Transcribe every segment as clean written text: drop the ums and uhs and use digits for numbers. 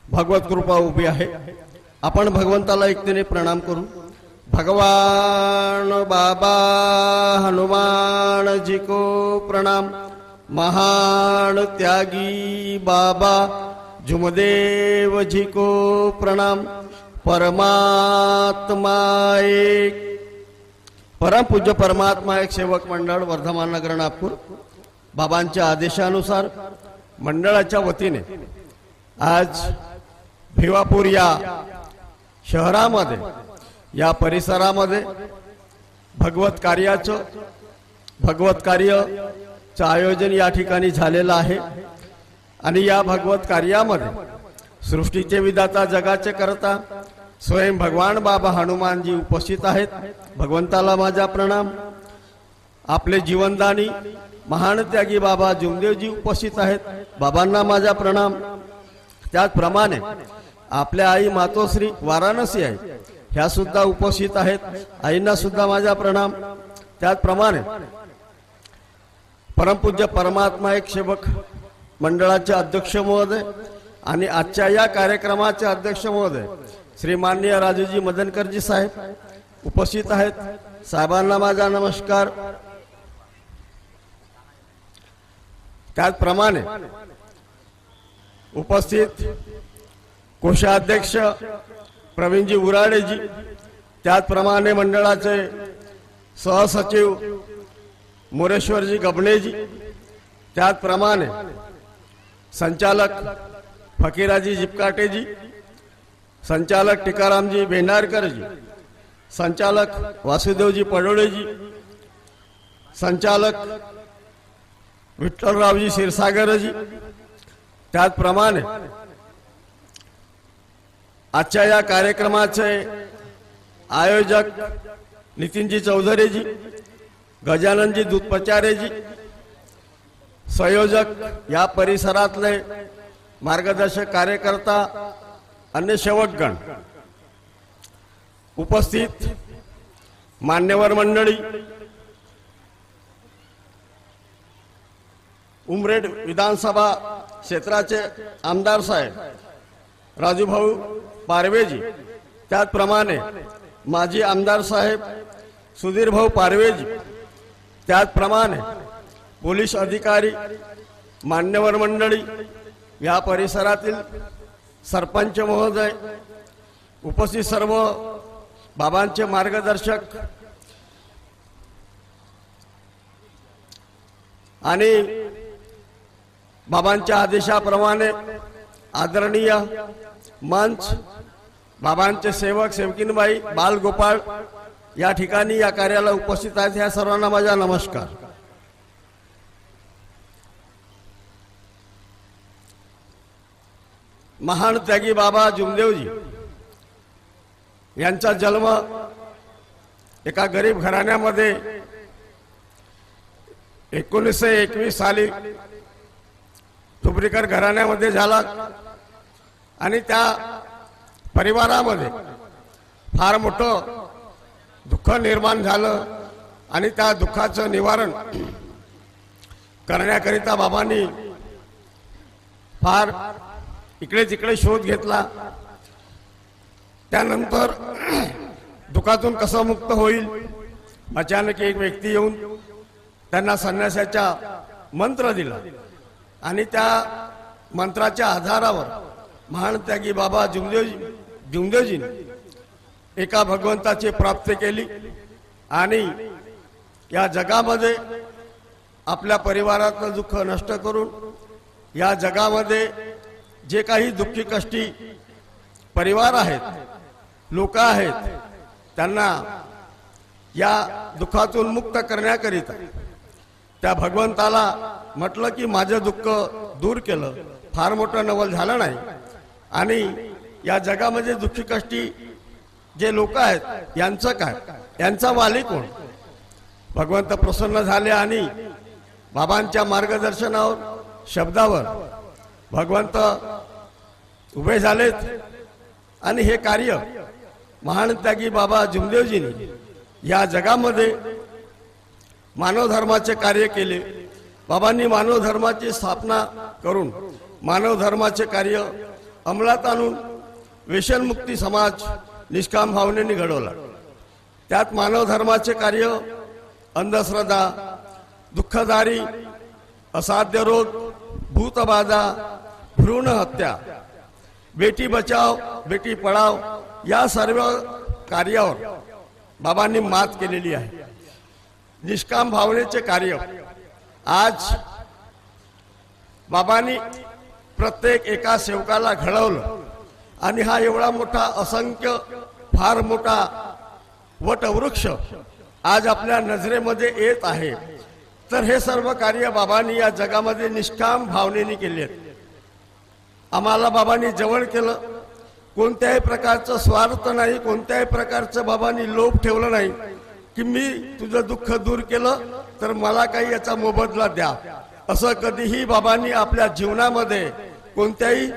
भगवत कृपा उभी आहे। आपण भगवंताला एकतेने प्रणाम करू। भगवान बाबा हनुमान जी को प्रणाम। महान त्यागी बाबा जुमदेव जी को प्रणाम। परमात्मा एक परम पूज्य परमात्मा एक सेवक मंडळ वर्धमान नगर नागपूर बाबांच्या आदेशानुसार मंडळाच्या वतीने आज भिवापूर या शहरामध्ये या परिसरामध्ये भगवत कार्याचं आयोजन या ठिकाणी झालेलं आहे। आणि या भगवत कार्यामध्ये सृष्टीचे विधाता जगाचे करता स्वयं भगवान बाबा हनुमानजी उपस्थित आहेत। भगवंताला माझा प्रणाम। आपले जीवनदानी महान त्यागी बाबा जुमदेवजी उपस्थित आहेत। बाबांना माझा प्रणाम। त्याचप्रमाणे आपल्या आई मातोश्री वाराणसी आहे ह्या सुद्धा उपस्थित आहेत। आईंना सुद्धा माझा प्रणाम। त्याचप्रमाणे परमपूज्य परमात्मा एक सेवक मंडळाचे अध्यक्ष महोदय आणि आजच्या या कार्यक्रमाचे अध्यक्ष महोदय श्री माननीय राजूजी मदनकरजी साहेब उपस्थित आहेत। साहेबांना माझा नमस्कार। त्याचप्रमाणे उपस्थित कोषाध्यक्ष प्रवीणजी उराडेजी, त्याचप्रमाणे मंडळाचे सहसचिव मोरेश्वरजी गबणेजी, त्याचप्रमाणे संचालक फकीराजी जिपकाटेजी, संचालक टिकारामजी भेंडारकरजी, संचालक वासुदेवजी पडोळेजी, संचालक विठ्ठलरावजी क्षीरसागरजी, त्याचप्रमाणे आजच्या या कार्यक्रमाचे आयोजक नितीनजी चौधरीजी, गजाननजी दूधपचारेजी, संयोजक या परिसरातले मार्गदर्शक कार्यकर्ता अन्य सेवकगण, उपस्थित मान्यवर मंडळी, उमरेड विधानसभा क्षेत्राचे आमदार साहेब राजूभाऊ पारवेजी, त्याचप्रमाणे माजी आमदार साहेब सुधीर भाऊ पारवेजी, त्याचप्रमाणे पोलीस अधिकारी, मान्यवर मंडळी, या परिसरातील सरपंच महोदय, उपस्थित सर्व बाबांचे मार्गदर्शक आणि बाबांच्या आदेशाप्रमाणे आदरणीय मंच, बाबांचे सेवक सेवकीनबाई, बालगोपाळ या ठिकाणी या कार्याला उपस्थित आहेत। ह्या सर्वांना माझा नमस्कार। महान त्यागी बाबा जुमदेवजी यांचा जन्म एका गरीब घराण्यामध्ये 1921 साली तुबरीकर घराण्यामध्ये झाला आणि त्या परिवारामध्ये फार मोठं दुःख निर्माण झालं आणि त्या दुःखाचं निवारण करण्याकरिता बाबांनी फार इकडे तिकडे शोध घेतला। त्यानंतर दुःखातून कसं मुक्त होईल, अचानक एक व्यक्ती येऊन त्यांना संन्यासाचा मंत्र दिला आणि त्या मंत्राच्या आधारावर महान त्यागी बाबा जुमदेवजीने एका भगवंताची प्राप्ती केली आणि या जगामध्ये आपल्या परिवारातलं दुःख नष्ट करून या जगामध्ये जे काही दुःखी कष्टी परिवार आहेत, लोक आहेत, त्यांना या दुःखातून मुक्त करण्याकरिता त्या भगवंताला म्हटलं की माझं दुःख दूर केलं, फार मोठं नवल झालं नाही आणि या जगामध्ये दुःखी कष्टी जे लोक आहेत यांचं काय, यांचा वाली कोण। भगवंत प्रसन्न झाले आणि बाबांच्या मार्गदर्शनावर, शब्दावर भगवंत उभे झालेत आणि हे कार्य महान त्यागी बाबा जुमदेवजींनी या जगामध्ये मानव धर्माचे कार्य केले। बाबांनी मानव धर्माची स्थापना करून मानव धर्माचे कार्य अंमलात आणून व्यसनमुक्ती समाज निष्काम भावनेने घडवला। त्यात मानव धर्माचे कार्य, अंधश्रद्धा, दुःखदारी, असाध्य रोग, भूतबाधा, भ्रूण हत्या, बेटी बचाव बेटी पढाव या सर्व कार्यावर बाबांनी मात केलेली आहे। निष्काम भावनेचे कार्य आज बाबांनी प्रत्येक एका सेवकाला घडवलं आणि हा एवढा मोठा असंख्य फार मोठा वटवृक्ष आज आपल्या नजरेमध्ये येत आहे। तर हे सर्व कार्य बाबांनी या जगामध्ये निष्काम भावनेने केले। आम्हाला बाबांनी जवळ केलं, कोणत्याही प्रकारचं स्वार्थ नाही, कोणत्याही प्रकारचं बाबांनी लोभ ठेवलं नाही की मी तुझं दुःख दूर केलं तर मला काही याचा मोबदला द्या, असं कधीही बाबांनी आपल्या जीवनामध्ये कोणत्याही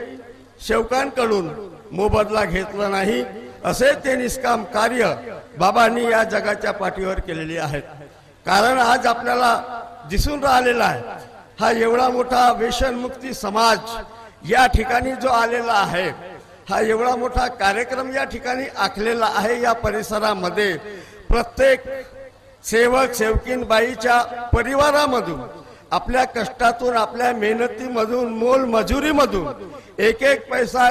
सेवकांकडून मोबदला घेतला नाही। असे ते निष्काम कार्य बाबांनी या जगाच्या पाठीवर केलेले आहेत। कारण आज आपल्याला दिसून राहिलेला आहे हा एवढा मोठा व्यसनमुक्ती समाज या ठिकाणी जो आलेला आहे, हा एवढा मोठा कार्यक्रम या ठिकाणी आखलेला आहे। या परिसरामध्ये प्रत्येक सेवक सेवकीन बाईच्या परिवारामधून आपल्या कष्टातून, आपल्या मेहनतीमधून, मोल मजुरीमधून एक एक पैसा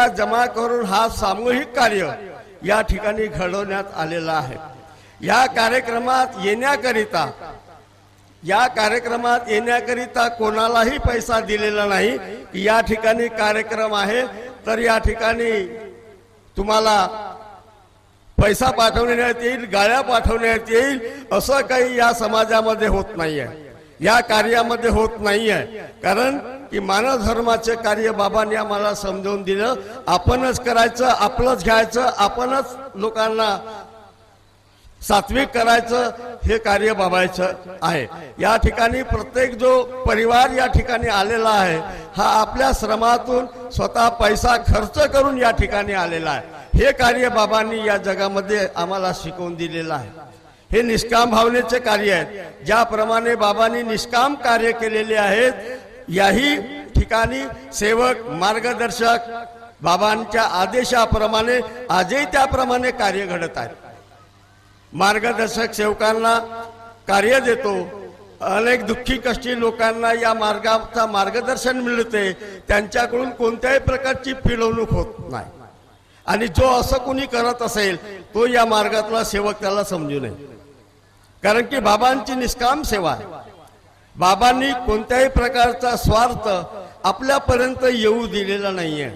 जमा करून हा सामूहिक कार्य या ठिकाणी घडवण्यात आलेला आहे। या कार्यक्रमात येण्याकरिता कोणालाही पैसा दिलेला नाही। या ठिकाणी कार्यक्रम आहे तर या ठिकाणी तुम्हाला पैसा पाठवण्यात येईल, गाड्या पाठवण्यात येईल, असं काही या समाजामध्ये होत नाहीये, या कार्यामध्ये होत नाहीये। कारण की मानव धर्माचे कार्य बाबांनी आम्हाला समजावून दिलं, आपणच करायचं, आपलंच घ्यायचं, आपणच लोकांना सात्विक करायचं, हे कार्य बाबांचं आहे। या ठिकाणी प्रत्येक जो परिवार या ठिकाणी आलेला आहे हा आपल्या श्रमातून स्वतः पैसा खर्च करून या ठिकाणी आलेला आहे। हे कार्य बाबांनी या जगामध्ये आम्हाला शिकवून दिलेलं आहे। हे निष्काम भावनेचे कार्य आहेत। ज्याप्रमाणे बाबांनी निष्काम कार्य केलेले आहेत, याही ठिकाणी सेवक मार्गदर्शक बाबांच्या आदेशाप्रमाणे आजही त्याप्रमाणे कार्य घडत आहेत। मार्गदर्शक सेवकांना कार्य देतो, अनेक दुःखी कष्टी लोकांना या मार्गाचा मार्गदर्शन मिळते, त्यांच्याकडून कोणत्याही प्रकारची पिळवणूक होत नाही। आणि जो असं कोणी करत असेल तो या मार्गातला सेवक त्याला समजू नये। कारण की बाबांची निष्काम सेवा आहे। बाबांनी कोणत्याही प्रकारचा स्वार्थ आपल्यापर्यंत येऊ दिलेला नाहीये।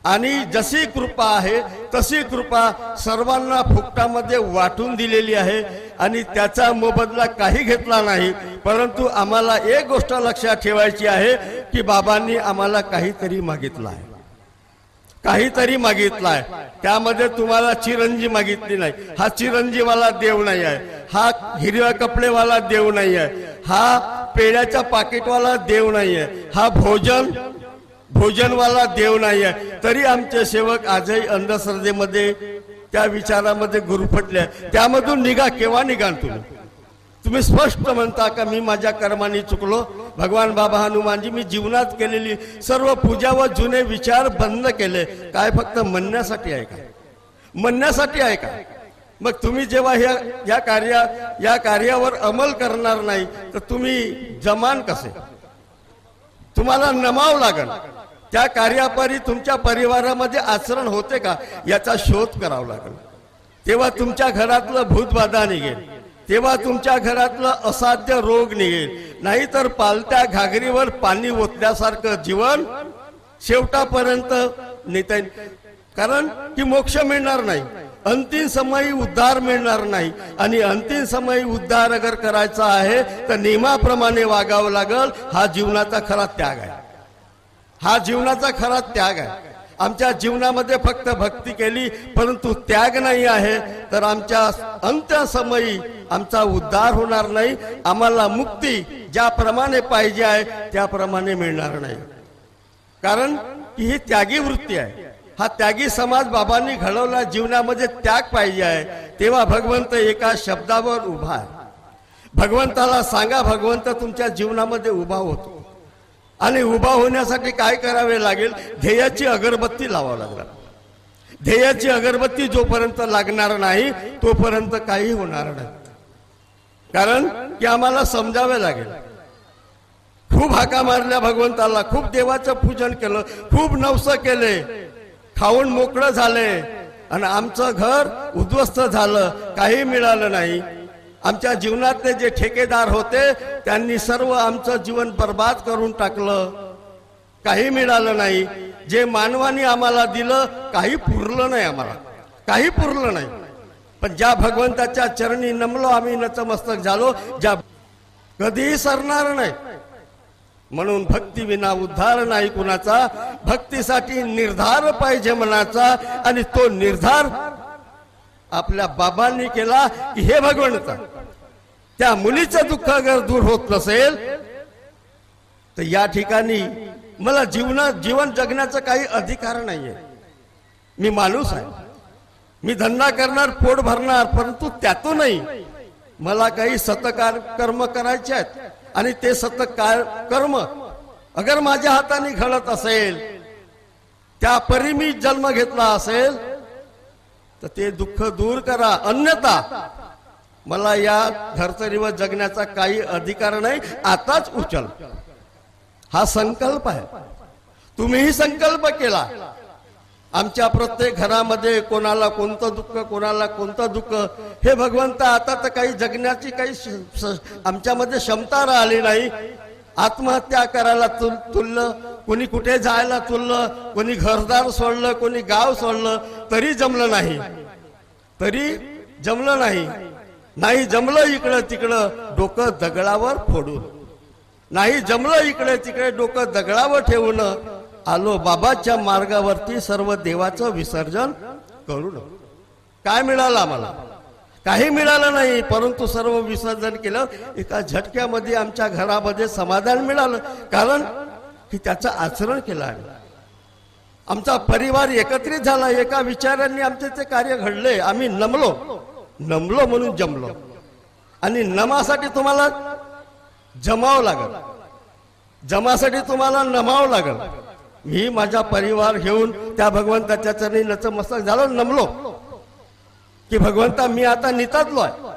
आणि जशी कृपा आहे तशी कृपा सर्वांना फुकटामध्ये वाटून दिलेली आहे आणि त्याचा मोबदला काही घेतला नाही। परंतु आम्हाला एक गोष्ट लक्षात ठेवायची आहे की बाबांनी आम्हाला काहीतरी मागितलं आहे, काहीतरी मागितलं आहे। त्यामध्ये तुम्हाला चिरंजी मागितली नाही, हा चिरंजीवाला देव नाही आहे, हा हिरव्या कपडेवाला देव नाही आहे, हा पेड्याच्या पाकिटवाला देव नाही आहे, हा भोजनवाला देव नाही आहे। तरी आमचे सेवक आजही अंधश्रद्धेमध्ये त्या विचारामध्ये गुरफटले। त्यामधून निघा, केव्हा निघाल तुम्ही स्पष्ट म्हणता का मी माझ्या कर्माने चुकलो, भगवान बाबा हनुमानजी मी जीवनात केलेली सर्व पूजा व जुने विचार बंद केले, काय फक्त म्हणण्यासाठी आहे का? म्हणण्यासाठी आहे का? मग तुम्ही जेव्हा या कार्यावर अंमल करणार नाही तर तुम्ही जमान कसे? तुम्हाला नमाव लागेल। त्या कार्यापरी तुमच्या परिवारामध्ये आचरण होते का याचा शोध करावा लागेल। तेव्हा तुमच्या घरातलं भूतबाधा निघेल, तेव्हा तुमच्या घरातलं असाध्य रोग निघेल। नाहीतर पालत्या घागरीवर पाणी ओतल्यासारखं जीवन शेवटापर्यंत नेता। कारण की मोक्ष मिळणार नाही, अंतिम समयी उद्धार मिळणार नाही। आणि अंतिम समयी उद्धार अगर करायचा आहे तर नियमाप्रमाणे वागावं लागल। हा जीवनाचा खरा त्याग आहे, हा जीवनाचा खरा त्याग आहे। आमच्या जीवनामध्ये फक्त भक्ती केली परंतु त्याग नाही आहे तर आमच्या अंत्य समयी आमचा उद्धार होणार नाही। आम्हाला मुक्ती ज्याप्रमाणे पाहिजे आहे त्याप्रमाणे मिळणार नाही। कारण की ही त्यागी वृत्ती आहे, हा त्यागी समाज बाबांनी घडवला। जीवनामध्ये त्याग पाहिजे आहे तेव्हा भगवंत एका शब्दावर उभा आहे। भगवंताला सांगा, भगवंत तुमच्या जीवनामध्ये उभा होतो। आणि उभा होण्यासाठी काय करावे लागेल? ध्येयाची अगरबत्ती लावावी लागणार. ध्येयाची अगरबत्ती जोपर्यंत लागणार नाही तोपर्यंत काही होणार नाही. कारण की आम्हाला समजावे लागेल. खूप हाका मारल्या भगवंताला, खूप देवाचं पूजन केलं, खूप नवस केले, खाऊन मोकळं झाले आणि आमचं घर उद्ध्वस्त झालं, काही मिळालं नाही. आमच्या जीवनातले जे ठेकेदार होते त्यांनी सर्व आमचं जीवन बर्बाद करून टाकलं, काही मिळालं नाही. जे मानवाने आम्हाला दिलं काही पुरलं नाही, आम्हाला काही पुरलं नाही. पण ज्या भगवंताच्या चरणी नमलो आम्ही, नतमस्तक झालो, ज्या कधीही सरणार नाही. म्हणून भक्ती विना उद्धार नाही कुणाचा, भक्तीसाठी निर्धार पाहिजे मनाचा. आणि तो निर्धार आपल्या बाबांनी केला की हे भगवंता, त्या मुलीचं दुःख अगर दूर होत नसेल तर या ठिकाणी मला जीवन जगण्याचा काही अधिकार नाहीये. मी माणूस आहे, मी धंदा करणार, पोट भरणार, परंतु त्यातूनही मला काही सतकार कर्म करायचे आहेत. आणि ते सतकार कर्म अगर माझ्या हाताने घडत असेल, त्या परी मी जन्म घेतला असेल तर ते दुःख दूर करा, अन्यथा मला या धर्तरीवर जगण्याचा काही अधिकार नाही. आताच उचल. हा संकल्प आहे. तुम्हीही संकल्प केला. आमच्या प्रत्येक घरामध्ये कोणाला कोणतं दुःख, कोणाला कोणतं दुःख, हे भगवंता आता तर काही जगण्याची काही आमच्यामध्ये क्षमता राहिली नाही. आत्महत्या करायला तुललं, कोणी कुठे जायला तुललं, कोणी घरदार सोडलं, कोणी गाव सोडलं, तरी जमलं नाही. तरी जमलं नाही. नाही जमलं इकडं तिकडं डोकं दगडावर फोडून, नाही जमलं इकडे तिकडे डोकं दगडावर ठेवून आलो बाबाच्या मार्गावरती सर्व देवाचं विसर्जन करून. काय मिळालं आम्हाला? काही मिळालं नाही, परंतु सर्व विसर्जन केलं. एका झटक्यामध्ये आमच्या घरामध्ये समाधान मिळालं, कारण की त्याचं आचरण केलं आहे. आमचा परिवार एकत्रित झाला, एका विचारांनी आमचे ते कार्य घडले. आम्ही नमलो म्हणून जमलो. आणि नमासाठी तुम्हाला जमावं लागल, जमासाठी तुम्हाला नमावं लागल. मी माझा परिवार घेऊन त्या भगवंताच्या चरणी नतमस्तक झालो, नमलो की भगवंता मी आता नितातलो आहे.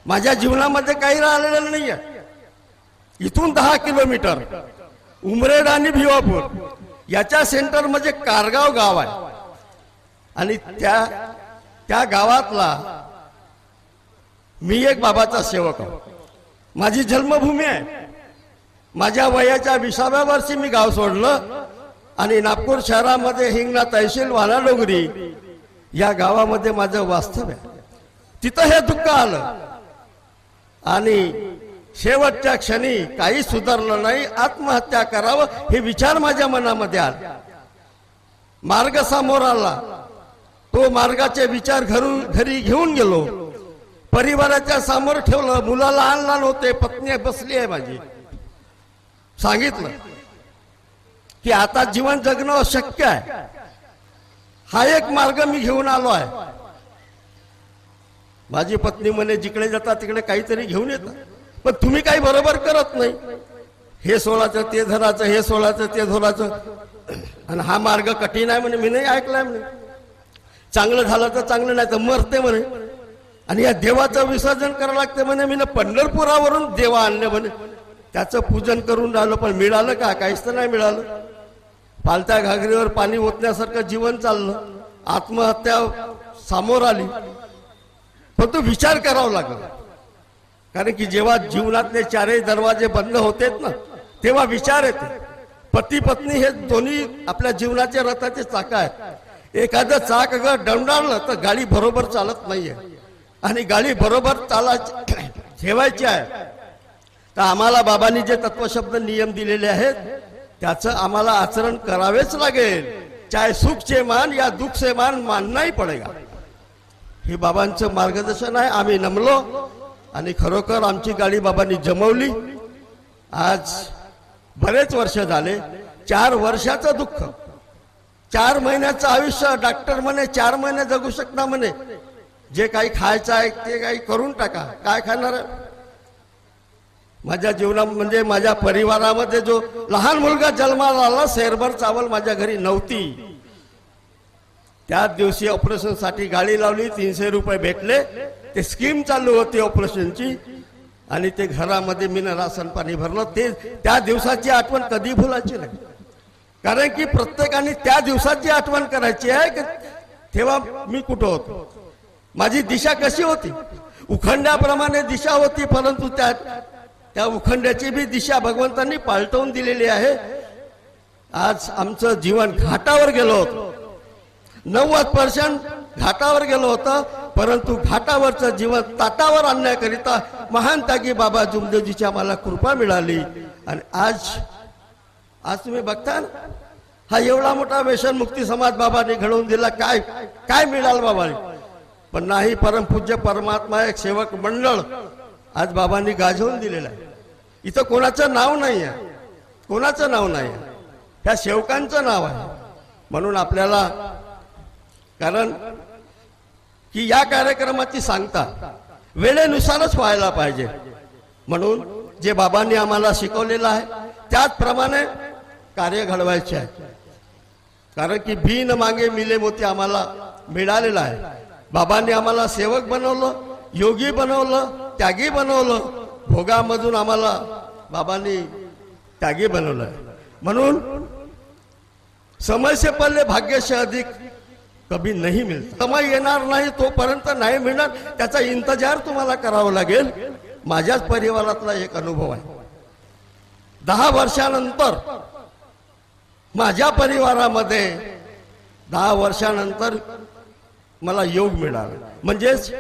माझ्या जीवनामध्ये काही राहिलेलं नाहीये. इथून 10 किलोमीटर उमरेड आणि भिवापूर याच्या सेंटर मध्ये कारगाव गाव आहे. आणि त्या गावातला मी एक बाबाचा सेवक आहे. माझी जन्मभूमी आहे. माझ्या वयाच्या 20व्या वर्षी मी गाव सोडलं आणि नागपूर शहरामध्ये हिंगणा तहसील वालाडोगरी या गावामध्ये माझं वास्तव्य आहे. तिथं हे दुःख आलं आणि शेवटच्या क्षणी काही सुधारलं नाही, आत्महत्या करावं हे विचार माझ्या मनामध्ये आले. मार्ग समोर आला, तो मार्गाचे विचार घरी घेऊन गेलो. परिवाराच्या समोर ठेवलं. मुलं लहान लहान होते, पत्नी बसली आहे माझी. सांगितलं की आता जीवन जगणं अशक्य आहे. हा एक मार्ग मी घेऊन आलो आहे. माझी पत्नी म्हणे जिकडे जाता तिकडे काहीतरी घेऊन येतात, पण तुम्ही काही बरोबर करत नाही. हे सोळाचं ते धराचं, हे सोळाचं ते धराचं, आणि हा मार्ग कठीण आहे म्हणे. मी नाही ऐकलाय म्हणे. चांगलं झालं तर चांगलं, नाही तर मरते म्हणे. आणि या देवाचं विसर्जन करावं लागते म्हणे. मी पंढरपुरावरून देवा आणले म्हणे. त्याचं पूजन करून राहिलो, पण मिळालं का? काहीच तर नाही मिळालं. पालत्या घागरीवर पाणी ओतण्यासारखं जीवन चाललं. आत्महत्या समोर आली. पण तो विचार करावा लागला, कारण की जेव्हा जीवनातले चारही दरवाजे बंद होतेत ना, तेव्हा विचार येते. पती पत्नी हे दोन्ही आपल्या जीवनाच्या रथाचे चाक आहेत. एखादं चाक अगर डमडाळलं तर गाडी बरोबर चालत नाहीये. आणि गाडी बरोबर ठेवायची आहे तर आम्हाला बाबांनी जे तत्वशब्द नियम दिलेले आहेत त्याचं आम्हाला आचरण करावेच लागेल. चाहे सुख से मान या दुख से मान मानना ही पडेगा. हे बाबांचं मार्गदर्शन आहे. आम्ही नमलो आणि खरोखर आमची गाडी बाबांनी जमवली. आज बरेच वर्ष झाले. 4 वर्षाचं दुःख, 4 महिन्याचं आयुष्य. डॉक्टर म्हणे 4 महिने जगू शकणार म्हणे. जे काही खायचं आहे ते काही करून टाका. काय खाणार? माझ्या जीवना म्हणजे माझ्या परिवारामध्ये जो लहान मुलगा जन्माला आला, शेरभर चावल माझ्या घरी नव्हती. त्याच दिवशी ऑपरेशन साठी गाडी लावली, 300 रुपये भेटले. ते स्कीम चालू होती ऑपरेशनची आणि ते घरामध्ये मी राशन पाणी भरलं. ते त्या दिवसाची आठवण कधी भुलायची नाही, कारण की प्रत्येकाने त्या दिवसाची आठवण करायची आहे की तेव्हा मी कुठं होतो, माझी दिशा कशी होती. उखंड्याप्रमाणे दिशा होती, परंतु त्या उखंड्याची बी दिशा भगवंतांनी पालटवून दिलेली आहे. आज आमचं जीवन घाटावर गेलो होतं, 90% घाटावर गेलो होतं, परंतु घाटावरचं जीवन ताटावर आणण्याकरिता महान त्यागी बाबा जुमदेवजीची आम्हाला कृपा मिळाली. आणि आज तुम्ही बघता हा एवढा मोठा व्यसन मुक्ती समाज बाबांनी घडवून दिला. काय मिळालं बाबांनी, पण नाही. परमपूज्य परमात्मा एक सेवक मंडळ आज बाबांनी गाजवून दिलेलं आहे. इथं कोणाचं नाव नाही आहे, कोणाचं नाव नाही आहे, ह्या सेवकांचं नाव आहे. म्हणून आपल्याला, कारण की या कार्यक्रमाची सांगता वेळेनुसारच व्हायला पाहिजे. म्हणून जे बाबांनी आम्हाला शिकवलेलं आहे त्याचप्रमाणे कार्य घडवायचे आहे. कारण की भीन मागे मिले मोती आम्हाला मिळालेलं आहे. बाबांनी आम्हाला सेवक बनवलं, योगी बनवलं, त्यागी बनवलं. भोगामधून आम्हाला बाबांनी त्यागी बनवलं. म्हणून समय से पहले भाग्य से अधिक कभी नहीं मिळत. समय येणार नाही तोपर्यंत नाही मिळणार, त्याचा इंतजार तुम्हाला करावा लागेल. माझ्याच परिवारातला एक अनुभव आहे. 10 वर्षानंतर माझ्या परिवारामध्ये 10 वर्षानंतर मला योग मिळाला. म्हणजेच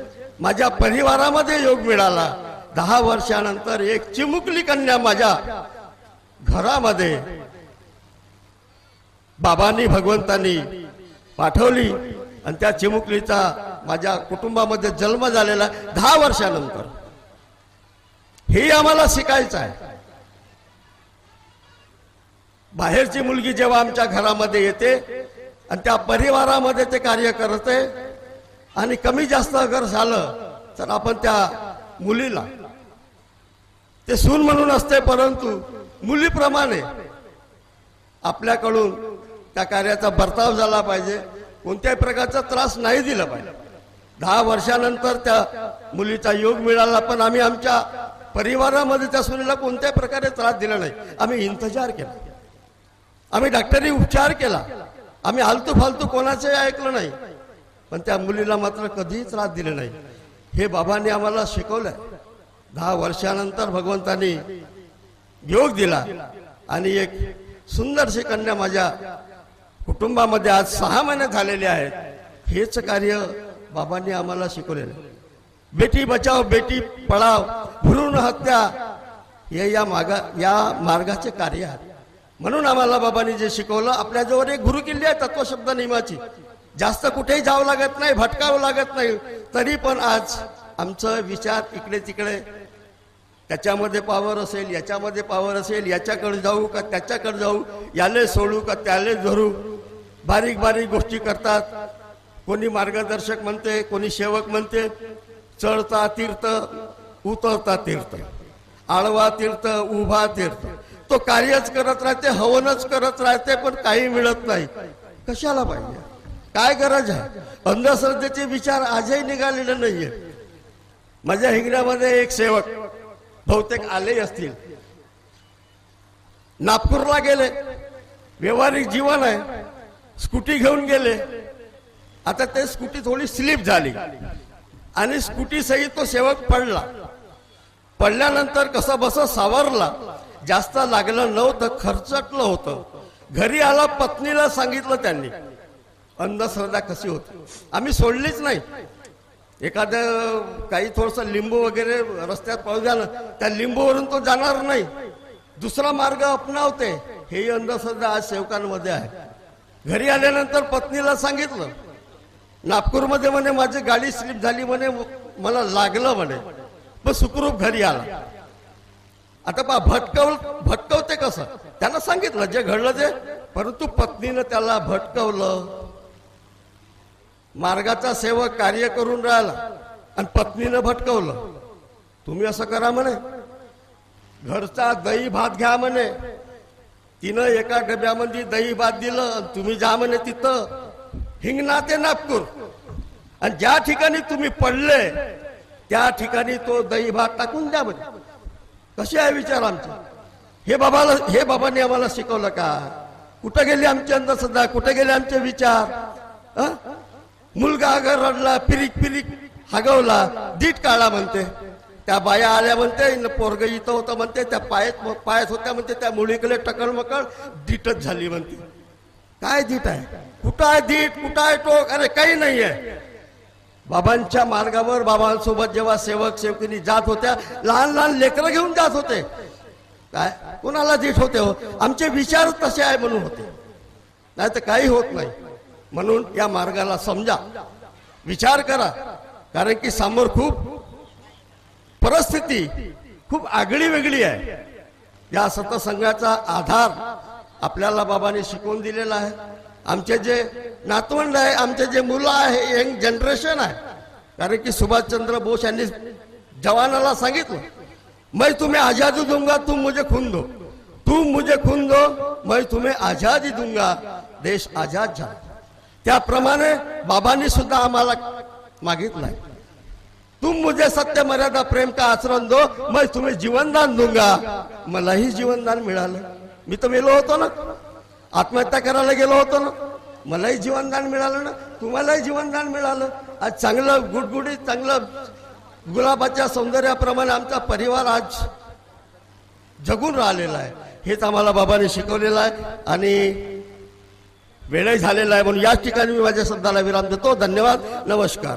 माझ्या परिवारामध्ये योग मिळाला. 10 वर्षानंतर एक चिमुकली कन्या माझ्या घरामध्ये बाबांनी भगवंतांनी पाठवली आणि त्या चिमुकलीचा माझ्या कुटुंबामध्ये जन्म झालेला 10 वर्षानंतर. हे आम्हाला शिकायचं आहे. बाहेरची मुलगी जेव्हा आमच्या घरामध्ये येते आणि त्या परिवारामध्ये ते कार्य करते आणि कमी जास्त अगर झालं तर आपण त्या मुलीला, ते सून म्हणून असते परंतु मुलीप्रमाणे आपल्याकडून त्या कार्याचा बर्ताव झाला पाहिजे. कोणत्याही प्रकारचा त्रास नाही दिला पाहिजे. 10 वर्षानंतर त्या मुलीचा योग मिळाला, पण आम्ही आमच्या परिवारामध्ये त्या सुनेला कोणत्याही प्रकारे त्रास दिला नाही. आम्ही इंतजार केला, आम्ही डॉक्टरी उपचार केला, आम्ही आलतू फालतू कोणाचंही ऐकलं नाही, पण त्या मुलीला मात्र कधीही त्रास दिले नाही. हे बाबांनी आम्हाला शिकवलंय. 10 वर्षानंतर भगवंतांनी योग दिला आणि एक सुंदरशी कन्या माझ्या कुटुंबामध्ये आज 6 महिने झालेले आहेत. हेच कार्य बाबांनी आम्हाला शिकवलेलं. बेटी बचाव बेटी पढाव, भ्रूण हत्या हे या मार्गाचे कार्य आहे. म्हणून आम्हाला बाबांनी जे शिकवलं, आपल्याजवळ एक गुरुकिल्ली आहे तत्वशब्द नियमाची. जास्त कुठेही जावं लागत नाही, भटकावं लागत नाही. तरी पण आज आमचं विचार इकडे तिकडे, त्याच्यामध्ये पावर असेल, याच्यामध्ये पावर असेल, याच्याकडे जाऊ का त्याच्याकडे जाऊ, याले सोडू का त्याले धरू, बारीक बारीक गोष्टी करतात. कोणी मार्गदर्शक म्हणते, कोणी सेवक म्हणते. चढता तीर्थ, उतरता तीर्थ, आडवा तीर्थ, उभा तीर्थ. तो कार्यच करत राहते, हवनच करत राहते, पण काही मिळत नाही. कशाला पाहिजे, काय गरज आहे. अंधश्रद्धेचे विचार आजही निघालेले नाहीये. माझ्या हिंगण्यामध्ये एक सेवक बहुतेक आले असतील, नागपूरला गेले, व्यवहारिक जीवन आहे, स्कूटी घेऊन गेले. आता ते स्कूटी थोडी स्लिप झाली आणि स्कूटी सहित तो सेवक पडला. पडल्यानंतर कसं बस सावरला, जास्त लागलं नव्हतं, खर्चटलं होतं. घरी आला, पत्नीला सांगितलं त्यांनी. अंधश्रद्धा कशी होती, आम्ही सोडलीच नाही. एखादं काही थोडस लिंबू वगैरे रस्त्यात पाऊस झालं, त्या लिंबूवरून तो जाणार नाही, दुसरा मार्ग अपनावते. हे अंधश्रद्धा आज सेवकांमध्ये आहे. घरी आल्यानंतर पत्नीला सांगितलं, नागपूरमध्ये म्हणे माझी गाडी स्लिप झाली म्हणे, मला लागलं म्हणे, पण सुखरूप घरी आला. आता पहा भटकवते कसं, त्यांना सांगितलं जे घडलं ते, परंतु पत्नीनं त्याला भटकवलं. मार्गाचा सेवक कार्य करून राहिला आणि पत्नीनं भटकवलं. तुम्ही असं करा म्हणे, घरचा दही भात घ्या म्हणे. तिनं एका डब्यामध्ये दही भात दिलं. तुम्ही जा म्हणे तिथं हिंगणा ते नागपूर, आणि ज्या ठिकाणी तुम्ही पडले त्या ठिकाणी तो दही भात टाकून द्या म्हणे. कसे आहे विचार आमचे? हे बाबांनी आम्हाला शिकवलं का? कुठे गेले आमची अंधश्रद्धा? कुठे गेले आमचे विचार? मुलगा अगर रडला, पिरिक पिरिक हगवला, दीट काढा म्हणते. त्या बाया आल्या म्हणते, पोरग इथं होतं म्हणते, त्या पायात होत्या म्हणते, त्या मुलीकडे टकल मकळ दीटच झाली म्हणते. काय दीट आहे? कुठं आहे दीट? कुठं आहे टोक? अरे काही नाही आहे. बाबांच्या मार्गावर बाबांसोबत जेव्हा सेवक सेवकिनी जात होत्या, लहान लहान लेकरं घेऊन जात होते. काय कोणाला दीट होते हो? आमचे विचार तसे आहे म्हणून होते, नाही तर काही होत नाही. म्हणून या मार्गाला समजा, विचार करा. कारण की समोर खूप परिस्थिती खूप आगळी वेगळी आहे. या सतसंगाचा आधार आपल्याला बाबांनी शिकवून दिलेला आहे. आमचे जे नातवंड आहे, आमचे जे मुलं आहे, यंग जनरेशन आहे. कारण की सुभाषचंद्र बोस यांनी जवानाला सांगितलं, मैं तुम्हें आजादी दूंगा, तुम मुझे खून दो. तुम मुझे खून दो, मैं तुम्हें आजादी दूंगा. देश आजाद झाला. त्याप्रमाणे बाबांनी सुद्धा आम्हाला मागितलंय, तुम मुझे सत्य मर्यादा प्रेम का आचरण दो, मैं तुम्हें जीवनदान दूंगा. मलाही जीवनदान मिळालं. मी तर मेलो होतो ना, आत्महत्या करायला गेलो होतो ना, मलाही जीवनदान मिळालं ना, तुम्हालाही जीवनदान मिळालं. आज चांगलं गुडगुडीत, चांगलं गुलाबाच्या सौंदर्याप्रमाणे आमचा परिवार आज जगून राहिलेला आहे. हेच आम्हाला बाबांनी शिकवलेलं आहे. आणि वेळही झालेला आहे, म्हणून याच ठिकाणी मी माझ्या शब्दाला विराम देतो. धन्यवाद. नमस्कार.